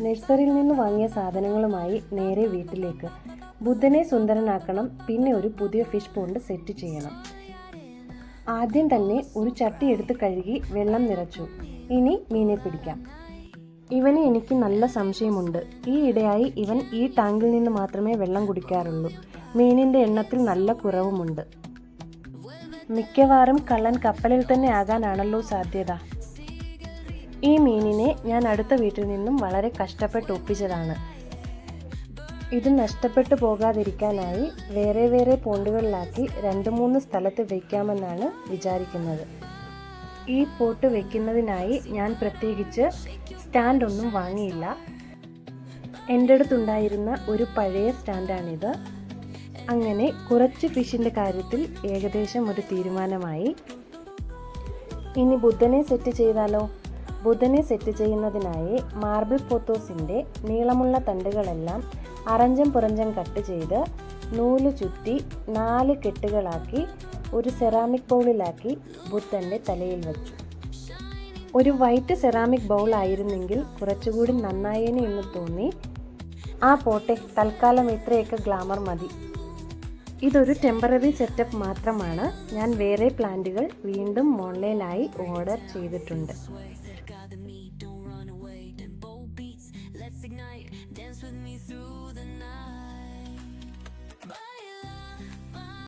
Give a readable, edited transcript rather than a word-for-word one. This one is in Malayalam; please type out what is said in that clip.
നഴ്സറിയിൽ നിന്ന് വാങ്ങിയ സാധനങ്ങളുമായി നേരെ വീട്ടിലേക്ക്. ബുദ്ധനെ സുന്ദരനാക്കണം, പിന്നെ ഒരു പുതിയ ഫിഷ് പോണ്ട് സെറ്റ് ചെയ്യണം. ആദ്യം തന്നെ ഒരു ചട്ടി എടുത്ത് കഴുകി വെള്ളം നിറച്ചു. ഇനി മീനെ പിടിക്കാം. ഇവനെ എനിക്ക് നല്ല സംശയമുണ്ട്. ഈ ഇടയായി ഇവൻ ഈ ടാങ്കിൽ നിന്ന് മാത്രമേ വെള്ളം കുടിക്കാറുള്ളൂ. മീനിൻ്റെ എണ്ണത്തിൽ നല്ല കുറവുമുണ്ട്. മിക്കവാറും കള്ളൻ കപ്പലിൽ തന്നെ ആകാനാണല്ലോ സാധ്യത. ഈ മീനിനെ ഞാൻ അടുത്ത വീട്ടിൽ നിന്നും വളരെ കഷ്ടപ്പെട്ട് ഒപ്പിച്ചതാണ്. ഇത് നഷ്ടപ്പെട്ടു പോകാതിരിക്കാനായി വേറെ വേറെ പോണ്ടുകളിലാക്കി 2-3 സ്ഥലത്ത് വയ്ക്കാമെന്നാണ് വിചാരിക്കുന്നത്. ഈ പോട്ട് വയ്ക്കുന്നതിനായി ഞാൻ പ്രത്യേകിച്ച് സ്റ്റാൻഡൊന്നും വാങ്ങിയില്ല. എൻ്റെ അടുത്തുണ്ടായിരുന്ന ഒരു പഴയ സ്റ്റാൻഡാണിത്. അങ്ങനെ കുറച്ച് ഫിഷിൻ്റെ കാര്യത്തിൽ ഏകദേശം ഒരു തീരുമാനമായി. ഇനി ബുദ്ധനെ സെറ്റ് ചെയ്താലോ? ബുദ്ധനെ സെറ്റ് ചെയ്യുന്നതിനായി മാർബിൾ പോത്തോസിൻ്റെ നീളമുള്ള തണ്ടുകളെല്ലാം അറഞ്ചം പുറഞ്ചം കട്ട് ചെയ്ത് നൂല് ചുറ്റി 4 കെട്ടുകളാക്കി ഒരു സെറാമിക് ബൗളിലാക്കി ബുദ്ധൻ്റെ തലയിൽ വച്ചു. ഒരു വൈറ്റ് സെറാമിക് ബൗൾ ആയിരുന്നെങ്കിൽ കുറച്ചുകൂടി നന്നായേനെ എന്ന് തോന്നി. ആ പോട്ടെ, തൽക്കാലം ഇത്രയൊക്കെ ഗ്ലാമർ മതി. ഇതൊരു ടെമ്പററി സെറ്റപ്പ് മാത്രമാണ്. ഞാൻ വേറെ പ്ലാന്റുകൾ വീണ്ടും ഓൺലൈനായി ഓർഡർ ചെയ്തിട്ടുണ്ട്.